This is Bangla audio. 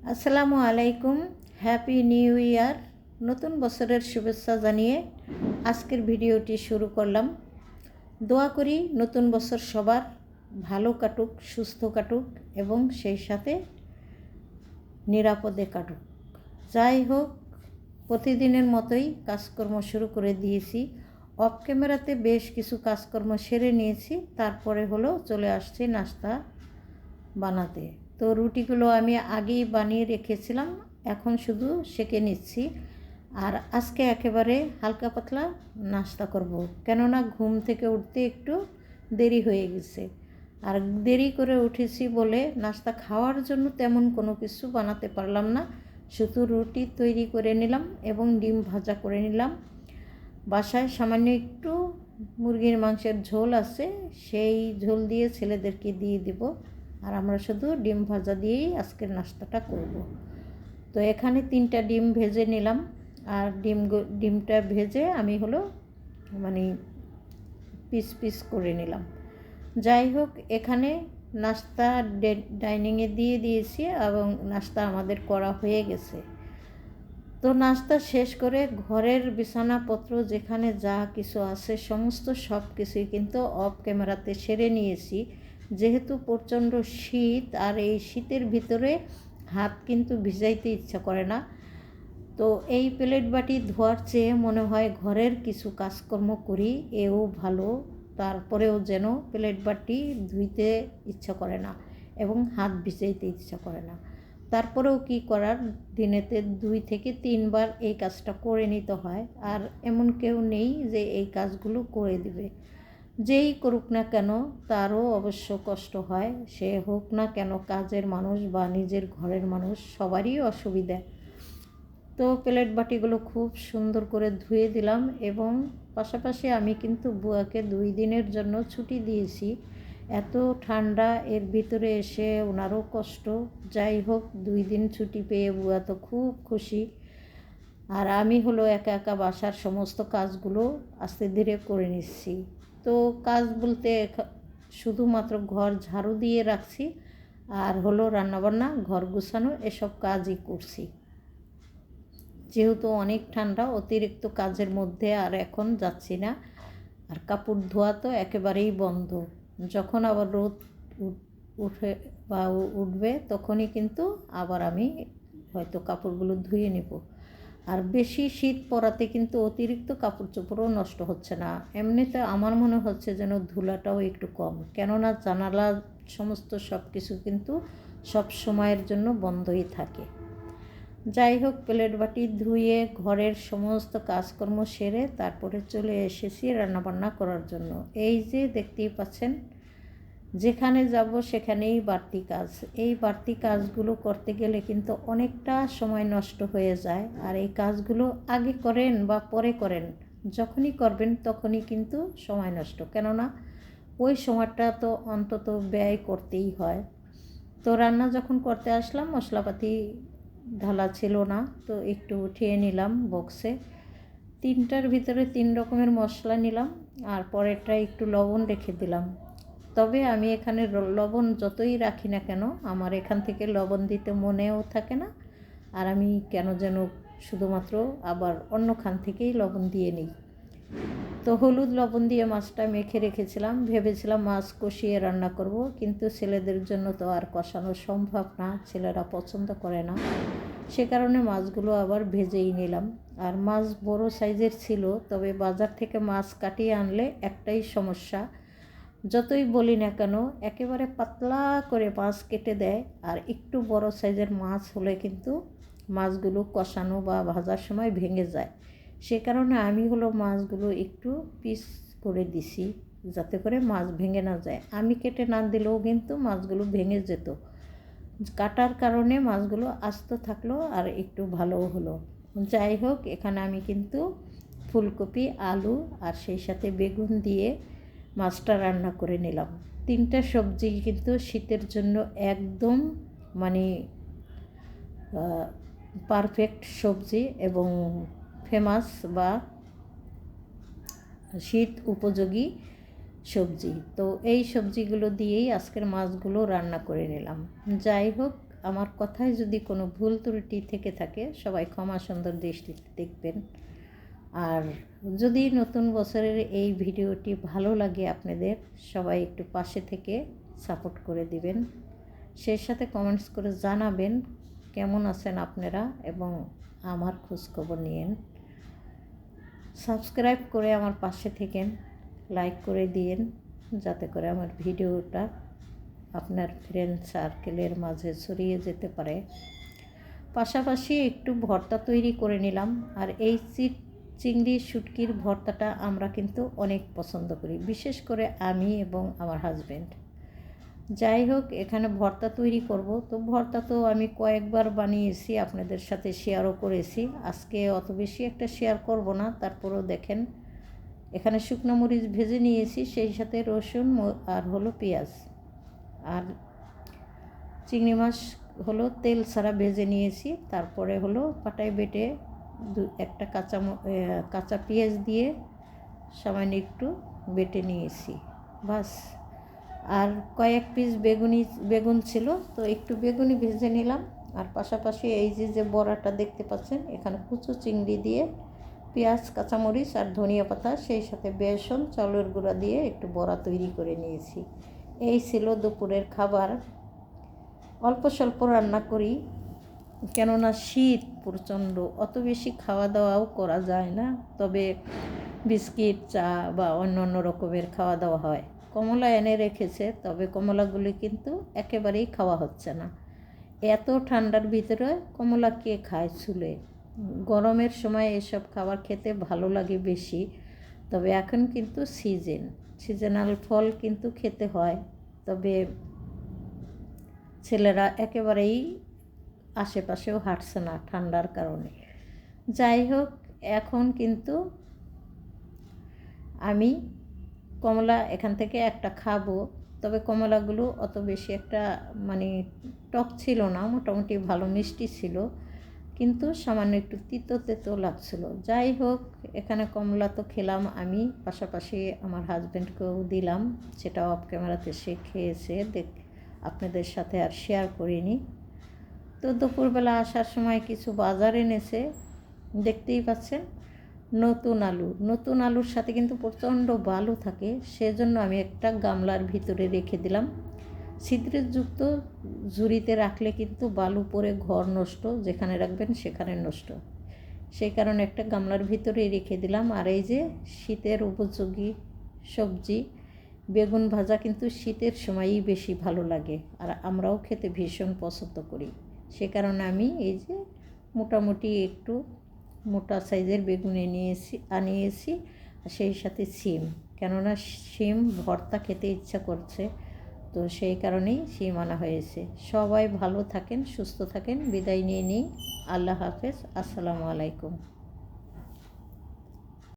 আসসালামু আলাইকুম, হ্যাপি নিউ ইয়ার। নতুন বছরের শুভেচ্ছা জানিয়ে আজকের ভিডিওটি শুরু করলাম। দোয়া করি নতুন বছর সবার ভালো কাটুক, সুস্থ কাটুক এবং সেই সাথে নিরাপদে কাটুক। যাই হোক, প্রতিদিনের মতোই কাজকর্ম শুরু করে দিয়েছি। অফ ক্যামেরাতে বেশ কিছু কাজকর্ম সেরে নিয়েছি, তারপরে চলে আসছি নাস্তা বানাতে। তো রুটিগুলো আমি আগেই বানিয়ে রেখেছিলাম, এখন শুধু সেঁকে নিচ্ছি। আর আজকে একেবারে হালকা পাতলা নাস্তা করব, কেননা ঘুম থেকে উঠতে একটু দেরি হয়ে গেছে। আর দেরি করে উঠেছি বলে নাস্তা খাওয়ার জন্য তেমন কোনো কিছু বানাতে পারলাম না। শুধু রুটি তৈরি করে নিলাম এবং ডিম ভাজা করে নিলাম। বাসায় সামান্য একটু মুরগির মাংসের ঝোল আছে, সেই ঝোল দিয়ে ছেলেদেরকে দিয়ে দেব। আর আমরা শুধু ডিম ভাজা দিয়েই আজকের নাস্তাটা করব। তো এখানে 3টা ডিম ভেজে নিলাম। আর ডিমটা ভেজে আমি মানে পিস পিস করে নিলাম। যাই হোক, এখানে নাস্তা ডাইনিংয়ে দিয়ে দিয়েছি এবং নাস্তা আমাদের করা হয়ে গেছে। তো নাস্তা শেষ করে ঘরের বিছানাপত্র যেখানে যা কিছু আছে সমস্ত সব কিছুই কিন্তু অফ ক্যামেরাতে সেরে নিয়েছি, যেহেতু প্রচণ্ড শীত। আর এই শীতের ভিতরে হাত কিন্তু ভিজাইতে ইচ্ছা করে না। তো এই প্লেট বাটি ধোয়ার চেয়ে মনে হয় ঘরের কিছু কাজকর্ম করি, এও ভালো। তারপরেও যেন প্লেট বাটি ধুইতে ইচ্ছা করে না এবং হাত ভিজাইতে ইচ্ছা করে না। তারপরেও কি করার, দিনেতে 2 থেকে 3 বার এই কাজটা করে নিতে হয়। আর এমন কেউ নেই যে এই কাজগুলো করে দিবে। যেই করুক না কেন তারও অবশ্য কষ্ট হয়, সে হোক না কেন কাজের মানুষ বা নিজের ঘরের মানুষ, সবারই অসুবিধা। তো প্লেট বাটিগুলো খুব সুন্দর করে ধুয়ে দিলাম এবং পাশাপাশি আমি কিন্তু বুয়াকে 2 দিনের জন্য ছুটি দিয়েছি। এত ঠান্ডা, এর ভিতরে এসে ওনারও কষ্ট। যাই হোক, 2 দিন ছুটি পেয়ে বুয়া তো খুব খুশি। আর আমি একা একা বাসার সমস্ত কাজগুলো আস্তে ধীরে করে নিচ্ছি। তো কাজ বলতে শুধুমাত্র ঘর ঝাড়ু দিয়ে রাখছি আর রান্নাবান্না, ঘর গুছানো, এসব কাজই করছি। যেহেতু অনেক ঠান্ডা, অতিরিক্ত কাজের মধ্যে আর এখন যাচ্ছি না। আর কাপড় ধোয়া তো একেবারেই বন্ধ। যখন আবার রোদ উঠে বা উঠবে তখনই কিন্তু আবার আমি হয়তো কাপড়গুলো ধুয়ে নেব। আর বেশি শীত পড়াতে কিন্তু অতিরিক্ত কাপড় চোপড়ও নষ্ট হচ্ছে না। এমনিতে আমার মনে হচ্ছে যেন ধুলাটাও একটু কম, কেননা জানালা সমস্ত সব কিছু কিন্তু সব সময়ের জন্য বন্ধই থাকে। যাই হোক, প্লেট বাটি ধুয়ে ঘরের সমস্ত কাজকর্ম সেরে তারপরে চলে এসেছি রান্নাবান্না করার জন্য। এই যে দেখতেই পাচ্ছেন, যেখানে যাব সেখানেই বাড়তি কাজ। এই বাড়তি কাজগুলো করতে গেলে কিন্তু অনেকটা সময় নষ্ট হয়ে যায়। আর এই কাজগুলো আগে করেন বা পরে করেন, যখনই করবেন তখনই কিন্তু সময় নষ্ট, কেননা ওই সময়টা তো অন্তত ব্যয় করতেই হয়। তো রান্না যখন করতে আসলাম, মশলাপাতি ঢালা ছিল না, তো একটু উঠিয়ে নিলাম বক্সে। 3টার ভিতরে 3 রকমের মশলা নিলাম আর পরেরটা একটু লবণ রেখে দিলাম। তবে আমি এখানে লবণ যতই রাখি না কেন, আমার এখান থেকে লবণ দিতে মনেও থাকে না। আর আমি কেন যেন শুধুমাত্র আবার অন্য খান থেকেই লবণ দিয়ে নিই। তো হলুদ লবণ দিয়ে মাছটা মেখে রেখেছিলাম, ভেবেছিলাম মাছ কষিয়ে রান্না করব, কিন্তু ছেলেদের জন্য তো আর কষানো সম্ভব না, ছেলেরা পছন্দ করে না। সে কারণে মাছগুলো আবার ভেজেই নিলাম। আর মাছ বড় সাইজের ছিল, তবে বাজার থেকে মাছ কাটিয়ে আনলে একটাই সমস্যা, যতই বলি না কেন একেবারে পাতলা করে মাছ কেটে দেয়। আর একটু বড় সাইজের মাছ হলে কিন্তু মাছগুলো কষানো বা ভাজার সময় ভেঙে যায়। সে কারণে আমি মাছগুলো একটু পিস করে দিছি, যাতে করে মাছ ভেঙে না যায়। আমি কেটে না দিলেও কিন্তু মাছগুলো ভেঙে যেত। কাটার কারণে মাছগুলো আস্ত থাকলো আর একটু ভালোও হলো। যাই হোক, এখানে আমি কিন্তু ফুলকপি, আলু আর সেই সাথে বেগুন দিয়ে মাছটা রান্না করে নিলাম। 3টা সবজি কিন্তু শীতের জন্য একদম মানে পারফেক্ট সবজি এবং ফেমাস বা শীত উপযোগী সবজি। তো এই সবজিগুলো দিয়েই আজকের মাছগুলো রান্না করে নিলাম। যাই হোক, আমার কথায় যদি কোনো ভুল ত্রুটি থেকে থাকে সবাই ক্ষমা সুন্দর দৃষ্টিতে দেখবেন। আর যদি নতুন বছরের এই ভিডিওটি ভালো লাগে আপনাদের, সবাই একটু পাশে থেকে সাপোর্ট করে দিবেন। সেই সাথে কমেন্টস করে জানাবেন কেমন আছেন আপনারা এবং আমার খোঁজখবর নিয়েন। সাবস্ক্রাইব করে আমার পাশে থেকেন, লাইক করে দিয়েন যাতে করে আমার ভিডিওটা আপনার ফ্রেন্ড সার্কেলের মাঝে ছড়িয়ে যেতে পারে। পাশাপাশি একটু ভর্তা তৈরি করে নিলাম। আর এই চিংড়ি শুটকির ভর্তাটা আমরা কিন্তু অনেক পছন্দ করি, বিশেষ করে আমি এবং আমার হাজব্যান্ড। যাই হোক, এখানে ভর্তা তৈরি করব। তো ভর্তা তো আমি কয়েকবার বানিয়েছি, আপনাদের সাথে শেয়ারও করেছি। আজকে অত বেশি একটা শেয়ার করব না, তারপরেও দেখেন এখানে শুকনো মরিচ ভেজে নিয়েছি, সেই সাথে রসুন আর হলো পেঁয়াজ, আর চিংড়ি মাছ হলো তেল ছাড়া ভেজে নিয়েছি। তারপরে হলো পাটায় বেটে একটা কাঁচা পেঁয়াজ দিয়ে সামান্য একটু বেটে নিয়েছি, বাস। আর কয়েক পিস বেগুন ছিল, তো একটু বেগুনি ভেজে নিলাম। আর পাশাপাশি এই যে বড়াটা দেখতে পাচ্ছেন, এখানে কুচো চিংড়ি দিয়ে পেঁয়াজ, কাঁচামরিচ আর ধনিয়া পাতা, সেই সাথে বেসন, চাউলের গুঁড়া দিয়ে একটু বড়া তৈরি করে নিয়েছি। এই ছিল দুপুরের খাবার। অল্প স্বল্প রান্না করি, কেননা শীত প্রচণ্ড, অত বেশি খাওয়া দাওয়াও করা যায় না। তবে বিস্কিট, চা বা অন্য রকমের খাওয়া দাওয়া হয়। কমলা এনে রেখেছে, তবে কমলাগুলি কিন্তু একেবারেই খাওয়া হচ্ছে না। এত ঠান্ডার ভিতরে কমলা কে খায় ছুলে? গরমের সময় এসব খাবার খেতে ভালো লাগে বেশি। তবে এখন কিন্তু সিজনাল ফল কিন্তু খেতে হয়। তবে ছেলেরা একেবারেই আশেপাশেও হাঁটছে না ঠান্ডার কারণে। যাই হোক, এখন কিন্তু আমি কমলা এখান থেকে একটা খাবো। তবে কমলাগুলো অত বেশি একটা টক ছিল না, মোটামুটি ভালো মিষ্টি ছিল, কিন্তু সামান্য একটু তিতো লাগছিল। যাই হোক, এখানে কমলা তো খেলাম আমি, পাশাপাশি আমার হাজব্যান্ডকেও দিলাম, সেটা অফ ক্যামেরাতে সে খেয়েছে, আপনাদের সাথে আর শেয়ার করিনি। তো দুপুরবেলা আসার সময় কিছু বাজার এনেছে, দেখতেই পাচ্ছেন। নতুন আলুর সাথে কিন্তু প্রচণ্ড বালু থাকে, সেজন্য আমি একটা গামলার ভিতরে রেখে দিলাম। ছিদ্রযুক্ত ঝুড়িতে রাখলে কিন্তু বালু পড়ে ঘর নষ্ট, যেখানে রাখবেন সেখানে নষ্ট, সেই কারণে একটা গামলার ভিতরে রেখে দিলাম। আর এই যে শীতের উপযোগী সবজি বেগুন ভাজা কিন্তু শীতের সময়ই বেশি ভালো লাগে, আর আমরাও খেতে ভীষণ পছন্দ করি। সে কারণে আমি এই যে মোটামুটি একটু মোটা সাইজের বেগুন আনিয়েছি, আর সেই সাথে সিম, কেননা সিম ভর্তা খেতে ইচ্ছা করছে, তো সেই কারণেই সিম আনা হয়েছে। সবাই ভালো থাকেন, সুস্থ থাকেন, বিদায় নিয়ে নিই। আল্লাহ হাফেজ, আসসালামু আলাইকুম।